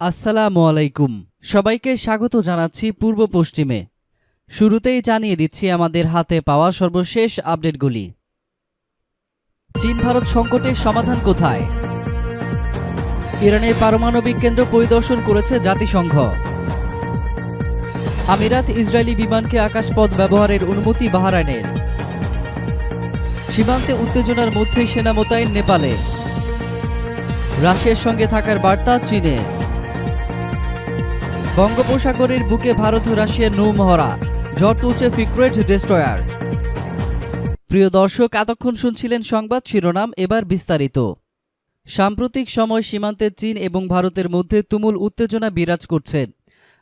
আসসালামু আলাইকুম। সবাইকে স্বাগত জানাচ্ছি পূর্ব পশ্চিমে। শুরুতেই জানিয়ে দিচ্ছি আমাদের হাতে পাওয়া সর্বশেষ আপডেটগুলি। চীন ভারত সংকটের সমাধান কোথায়? ইরানের পারমাণবিক কেন্দ্র পরিদর্শন করেছে জাতিসংঘ। আমিরাত ইসরায়েলি বিমানকে আকাশপথ ব্যবহারের অনুমতি বাহরাইনের। সীমান্তে উত্তেজনার মধ্যেই সেনা মোতায়েন নেপালে। রাশিয়ার সঙ্গে থাকার বার্তা চীনের। বঙ্গোপসাগরের বুকে ভারত ও রাশিয়ার নৌমহড়া, ঝড় তুলছে ফ্রিগেট ডেস্ট্রয়ার। প্রিয় দর্শক, এতক্ষণ শুনছিলেন সংবাদ শিরোনাম, এবার বিস্তারিত। সাম্প্রতিক সময় সীমান্তে চীন এবং ভারতের মধ্যে তুমুল উত্তেজনা বিরাজ করছে।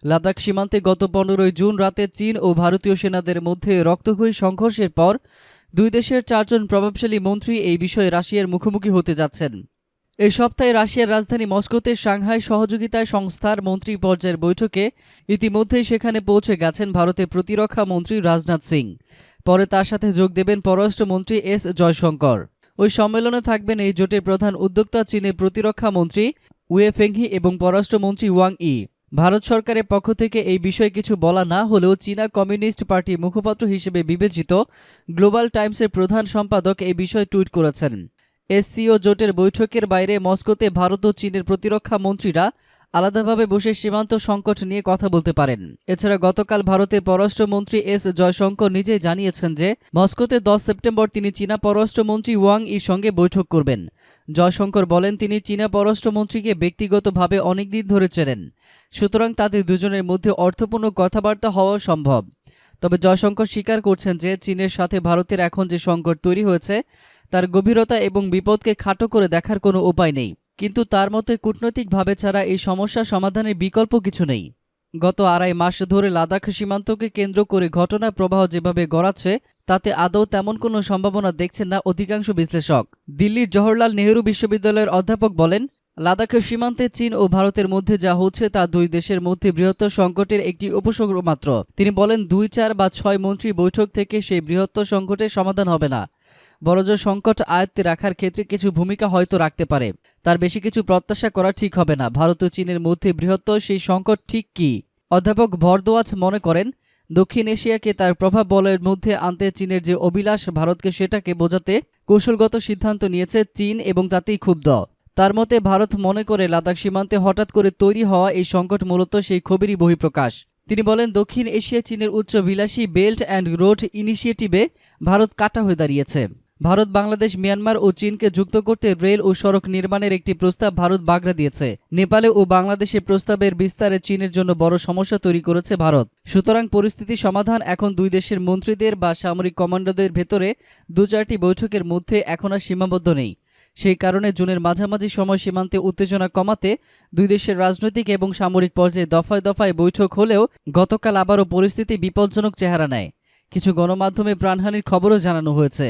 লাদাখ সীমান্তে গত 15 জুন রাতে চীন ও ভারতীয় সেনাদের মধ্যে রক্তক্ষয়ী সংঘর্ষের পর দুই দেশের 4 জন প্রভাবশালী মন্ত্রী এই বিষয়ে রাশিয়ার মুখোমুখি হতে যাচ্ছেন। এই সপ্তাহে রাশিয়ার রাজধানী মস্কোতে সাংহাই সহযোগিতায় সংস্থার মন্ত্রী পর্যায়ের বৈঠকে ইতিমধ্যেই সেখানে পৌঁছে গেছেন ভারতের প্রতিরক্ষা মন্ত্রী রাজনাথ সিং। পরে তার সাথে যোগ দেবেন পররাষ্ট্রমন্ত্রী এস জয়শঙ্কর। ওই সম্মেলনে থাকবেন এই জোটের প্রধান উদ্যোক্তা চীনের প্রতিরক্ষা মন্ত্রী ওয়ে ফেংহি এবং পররাষ্ট্রমন্ত্রী ওয়াং ই। ভারত সরকারের পক্ষ থেকে এই বিষয়ে কিছু বলা না হলেও চীনা কমিউনিস্ট পার্টির মুখপাত্র হিসেবে বিবেচিত গ্লোবাল টাইমসের প্রধান সম্পাদক এই বিষয়ে টুইট করেছেন। এসসিও জোটের বৈঠকের বাইরে মস্কোতে ভারত ও চীনের প্রতিরক্ষা মন্ত্রীরা আলাদাভাবে বসে সীমান্ত সংকট নিয়ে কথা বলতে পারেন। এছাড়া গতকাল ভারতের পররাষ্ট্রমন্ত্রী এস জয়শঙ্কর নিজেই জানিয়েছেন যে মস্কোতে 10 সেপ্টেম্বর তিনি চীনা পররাষ্ট্রমন্ত্রী ওয়াং ইর সঙ্গে বৈঠক করবেন। জয়শঙ্কর বলেন, তিনি চীনা পররাষ্ট্রমন্ত্রীকে ব্যক্তিগতভাবে অনেকদিন ধরে চেনেন, সুতরাং তাদের দুজনের মধ্যে অর্থপূর্ণ কথাবার্তা হওয়া সম্ভব। তবে জয়শঙ্কর স্বীকার করছেন যে চীনের সাথে ভারতের এখন যে সংকট তৈরি হয়েছে তার গভীরতা এবং বিপদকে খাটো করে দেখার কোনো উপায় নেই, কিন্তু তার মতে কূটনৈতিকভাবে ছাড়া এই সমস্যা সমাধানের বিকল্প কিছু নেই। গত 2.5 মাস ধরে লাদাখ সীমান্তকে কেন্দ্র করে ঘটনার প্রবাহ যেভাবে গড়াচ্ছে তাতে আদৌ তেমন কোনো সম্ভাবনা দেখছেন না অধিকাংশ বিশ্লেষক। দিল্লির জওহরলাল নেহরু বিশ্ববিদ্যালয়ের অধ্যাপক বলেন, লাদাখের সীমান্তে চীন ও ভারতের মধ্যে যা হচ্ছে তা দুই দেশের মধ্যে বৃহত্তর সংকটের একটি উপসর্গ মাত্র। তিনি বলেন, 2, 4 বা 6 মন্ত্রী বৈঠক থেকে সেই বৃহত্তর সংকটের সমাধান হবে না, বড়জোর সংকট আয়ত্তে রাখার ক্ষেত্রে কিছু ভূমিকা হয়তো রাখতে পারে। তার বেশি কিছু প্রত্যাশা করা ঠিক হবে না। ভারত ও চীনের মধ্যে বৃহত্তর সেই সংকট ঠিক কি? অধ্যাপক ভরদ্বাজ মনে করেন, দক্ষিণ এশিয়াকে তার প্রভাব বলয়ের মধ্যে আনতে চীনের যে অভিলাষ, ভারতকে সেটাকে বোঝাতে কৌশলগত সিদ্ধান্ত নিয়েছে চীন এবং তাতেই ক্ষুব্ধ। তার মতে ভারত মনে করে লাদাখ সীমান্তে হঠাৎ করে তৈরি হওয়া এই সংকট মূলত সেই ক্ষোভেরই বহিঃপ্রকাশ। তিনি বলেন, দক্ষিণ এশিয়া চীনের উচ্চবিলাসী বেল্ট অ্যান্ড রোড ইনিশিয়েটিভে ভারত কাটা হয়ে দাঁড়িয়েছে। ভারত বাংলাদেশ, মিয়ানমার ও চীনকে যুক্ত করতে রেল ও সড়ক নির্মাণের একটি প্রস্তাব ভারত বাগড়া দিয়েছে। নেপালে ও বাংলাদেশে প্রস্তাবের বিস্তারে চীনের জন্য বড় সমস্যা তৈরি করেছে ভারত। সুতরাং পরিস্থিতি সমাধান এখন দুই দেশের মন্ত্রীদের বা সামরিক কমান্ডোদের ভেতরে 2-4টি বৈঠকের মধ্যে এখন আর সীমাবদ্ধ নেই। সেই কারণে জুনের মাঝামাঝি সময় সীমান্তে উত্তেজনা কমাতে দুই দেশের রাজনৈতিক এবং সামরিক পর্যায়ে দফায় দফায় বৈঠক হলেও গতকাল আবারও পরিস্থিতি বিপজ্জনক চেহারা নেয়। কিছু গণমাধ্যমে প্রাণহানির খবরও জানানো হয়েছে।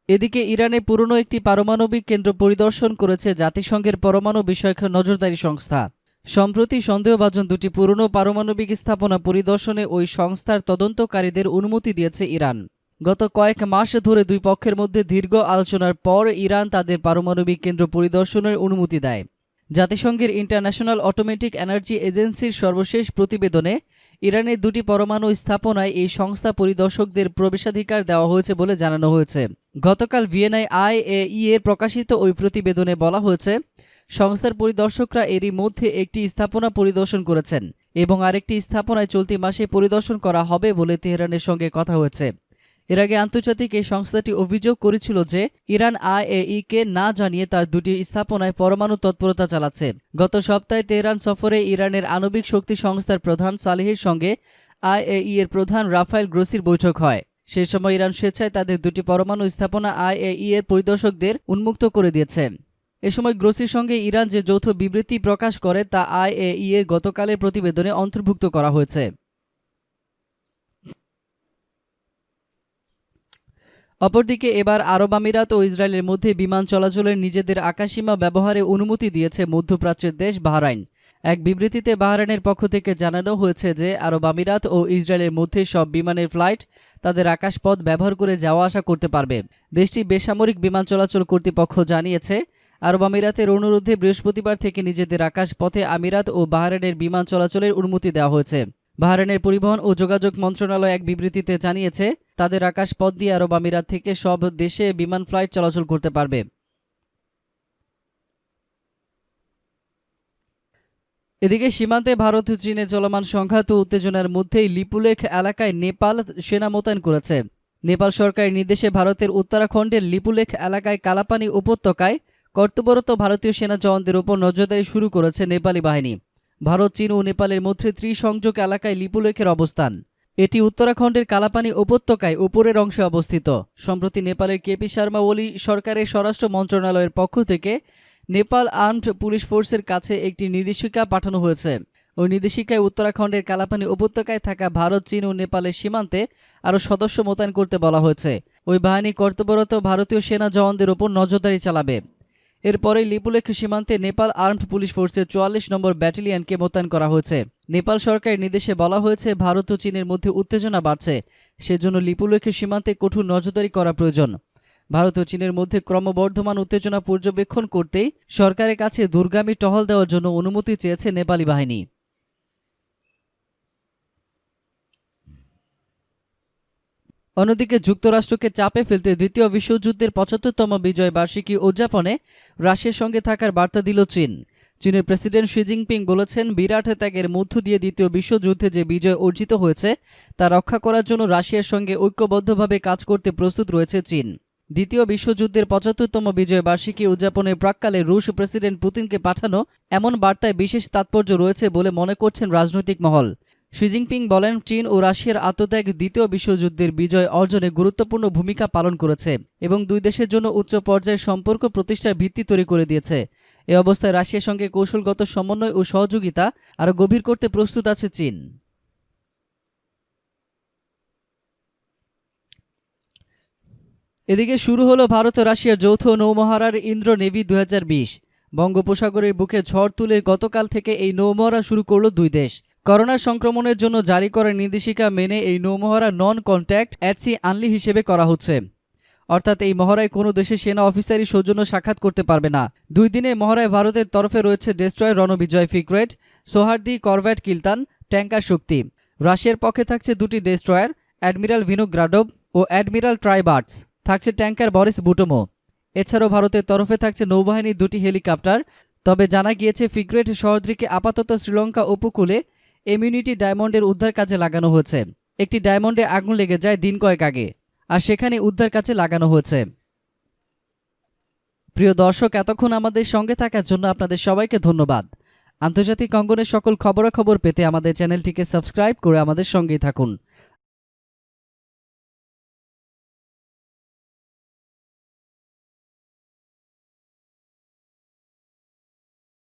এদিকে ইরানে পুরনো একটি পারমাণবিক কেন্দ্র পরিদর্শন করেছে জাতিসংঘের পরমাণু বিষয়ক নজরদারি সংস্থা। সম্প্রতি সন্দেহভাজন দুটি পুরনো পারমাণবিক স্থাপনা পরিদর্শনে ওই সংস্থার তদন্তকারীদের অনুমতি দিয়েছে ইরান। গত কয়েক মাস ধরে দুই পক্ষের মধ্যে দীর্ঘ আলোচনার পর ইরান তাদের পারমাণবিক কেন্দ্র পরিদর্শনের অনুমতি দেয়। জাতিসংঘের ইন্টারন্যাশনাল অটোমেটিক এনার্জি এজেন্সির সর্বশেষ প্রতিবেদনে ইরানের দুটি পরমাণু স্থাপনায় এই সংস্থা পরিদর্শকদের প্রবেশাধিকার দেওয়া হয়েছে বলে জানানো হয়েছে। গতকাল ভিয়েনায় IAEA এর প্রকাশিত ওই প্রতিবেদনে বলা হয়েছে, সংস্থার পরিদর্শকরা এরই মধ্যে একটি স্থাপনা পরিদর্শন করেছেন এবং আরেকটি স্থাপনায় চলতি মাসে পরিদর্শন করা হবে বলে তেহরানের সঙ্গে কথা হয়েছে। এর আগে আন্তর্জাতিক এই সংস্থাটি অভিযোগ করেছিল যে ইরান IAEA কে না জানিয়ে তার দুটি স্থাপনায় পরমাণু তৎপরতা চালাচ্ছে। গত সপ্তাহে তেহরান সফরে ইরানের আণবিক শক্তি সংস্থার প্রধান সালেহের সঙ্গে IAEA এর প্রধান রাফায়েল গ্রোসির বৈঠক হয়। সেই সময় ইরান স্বেচ্ছায় তাদের দুটি পরমাণু স্থাপনা IAEA এর পরিদর্শকদের উন্মুক্ত করে দিয়েছে। এ সময় গ্রোসির সঙ্গে ইরান যে যৌথ বিবৃতি প্রকাশ করে তা IAEA এর গতকালের প্রতিবেদনে অন্তর্ভুক্ত করা হয়েছে। অপরদিকে এবার আরব আমিরাত ও ইসরায়েলের মধ্যে বিমান চলাচলের নিজেদের আকাশসীমা ব্যবহারে অনুমতি দিয়েছে মধ্যপ্রাচ্যের দেশ বাহরাইন। এক বিবৃতিতে বাহরাইনের পক্ষ থেকে জানানো হয়েছে যে আরব আমিরাত ও ইসরায়েলের মধ্যে সব বিমানের ফ্লাইট তাদের আকাশপথ ব্যবহার করে যাওয়া আসা করতে পারবে। দেশটির বেসামরিক বিমান চলাচল কর্তৃপক্ষ জানিয়েছে, আরব আমিরাতের অনুরোধে বৃহস্পতিবার থেকে নিজেদের আকাশপথে আমিরাত ও বাহরাইনের বিমান চলাচলের অনুমতি দেওয়া হয়েছে। বাহরাইনের পরিবহন ও যোগাযোগ মন্ত্রণালয় এক বিবৃতিতে জানিয়েছে, তাদের আকাশপথ দিয়ে আরব আমিরাত থেকে সব দেশে বিমান ফ্লাইট চলাচল করতে পারবে। এদিকে সীমান্তে ভারত চীনের চলমান সংঘাত ও উত্তেজনার মধ্যেই লিপুলেখ এলাকায় নেপাল সেনা মোতায়েন করেছে। নেপাল সরকারের নির্দেশে ভারতের উত্তরাখণ্ডের লিপুলেখ এলাকায় কালাপানি উপত্যকায় কর্তব্যরত ভারতীয় সেনা জওয়ানদের উপর নজরদারি শুরু করেছে নেপালি বাহিনী। ভারত, চীন ও নেপালের মধ্যে ত্রিসংযোগ এলাকায় লিপুলেখের অবস্থান। এটি উত্তরাখণ্ডের কালাপানি উপত্যকায় উপরের অংশে অবস্থিত। সম্প্রতি নেপালের কেপি শর্মা ওলি সরকারের স্বরাষ্ট্র মন্ত্রণালয়ের পক্ষ থেকে নেপাল আর্মড পুলিশ ফোর্সের কাছে একটি নির্দেশিকা পাঠানো হয়েছে। ওই নির্দেশিকায় উত্তরাখণ্ডের কালাপানি উপত্যকায় থাকা ভারত, চীন ও নেপালের সীমান্তে আরও সদস্য মোতায়েন করতে বলা হয়েছে। ওই বাহিনী কর্তব্যরত ভারতীয় সেনা জওয়ানদের ওপর নজরদারি চালাবে। এরপরেই লিপুলেখ সীমান্তে নেপাল আর্মড পুলিশ ফোর্সের ৪৪ নম্বর ব্যাটালিয়নকে মোতায়েন করা হয়েছে। নেপাল সরকারের নির্দেশে বলা হয়েছে, ভারত ও চীনের মধ্যে উত্তেজনা বাড়ছে, সেজন্য লিপুলেখ সীমান্তে কঠোর নজরদারি করা প্রয়োজন। ভারত ও চীনের মধ্যে ক্রমবর্ধমান উত্তেজনা পর্যবেক্ষণ করতেই সরকারের কাছে দূরগামী টহল দেওয়ার জন্য অনুমতি চেয়েছে নেপালি বাহিনী। অন্যদিকে যুক্তরাষ্ট্রকে চাপে ফেলতে দ্বিতীয় বিশ্বযুদ্ধের ৭৫তম বিজয় বার্ষিকী উদযাপনে রাশিয়ার সঙ্গে থাকার বার্তা দিল চীন। চীনের প্রেসিডেন্ট শি জিনপিং বলেছেন, বিরাট ত্যাগের মধ্য দিয়ে দ্বিতীয় বিশ্বযুদ্ধে যে বিজয় অর্জিত হয়েছে তা রক্ষা করার জন্য রাশিয়ার সঙ্গে ঐক্যবদ্ধভাবে কাজ করতে প্রস্তুত রয়েছে চীন। দ্বিতীয় বিশ্বযুদ্ধের ৭৫তম বিজয় বার্ষিকী উদযাপনের প্রাক্কালে রুশ প্রেসিডেন্ট পুতিনকে পাঠানো এমন বার্তায় বিশেষ তাৎপর্য রয়েছে বলে মনে করছেন রাজনৈতিক মহল। শি জিনপিং বলেন, চীন ও রাশিয়ার আত্মত্যাগ দ্বিতীয় বিশ্বযুদ্ধের বিজয় অর্জনে গুরুত্বপূর্ণ ভূমিকা পালন করেছে এবং দুই দেশের জন্য উচ্চ পর্যায়ের সম্পর্ক প্রতিষ্ঠার ভিত্তি তৈরি করে দিয়েছে। এ অবস্থায় রাশিয়ার সঙ্গে কৌশলগত সমন্বয় ও সহযোগিতা আরও গভীর করতে প্রস্তুত আছে চীন। এদিকে শুরু হলো ভারত ও রাশিয়ার যৌথ নৌমহারার ইন্দ্র নেভি ২০২০। বঙ্গোপসাগরের বুকে ঝড় তুলে গতকাল থেকে এই নৌমহড়া শুরু করল দুই দেশ। করোনা সংক্রমণের জন্য জারি করা নির্দেশিকা মেনে এই নৌমহড়া non contact at sea only হিসেবে করা হচ্ছে। অর্থাৎ এই মহড়ায় কোনো দেশের সেনা অফিসারই সৌজন্য সাক্ষাৎ করতে পারবে না। ২ দিনের মহড়ায় ভারতের তরফে রয়েছে ডেস্ট্রয়ার রণবিজয় ফ্রিগেট, সোহার্দি করভেট কিলতান, ট্যাঙ্কার শক্তি। রাশিয়ার পক্ষে থাকছে ২টি ডেস্ট্রয়ার, অ্যাডমিরাল ভিনোগ্রাডোভ ও অ্যাডমিরাল ট্রাইবার্টস। থাকছে ট্যাঙ্কার বরিস বুটোমো। এছাড়াও ভারতের তরফে থাকছে নৌবাহিনীর ২টি হেলিকপ্টার। তবে জানা গিয়েছে, ফ্রিগেট সহদ্রিকে আপাতত শ্রীলঙ্কা উপকূলে এমিউনিটি ডায়মন্ডের উদ্ধার কাজে লাগানো হয়েছে। একটি ডায়মন্ডে আগুন লেগে যায় দিন কয়েক আগে, আর সেখানে উদ্ধার কাজে লাগানো হয়েছে। প্রিয় দর্শক, এতক্ষণ আমাদের সঙ্গে থাকার জন্য আপনাদের সবাইকে ধন্যবাদ। আন্তর্জাতিক অঙ্গনের সকল খবরাখবর পেতে আমাদের চ্যানেলটিকে সাবস্ক্রাইব করে আমাদের সঙ্গেই থাকুন।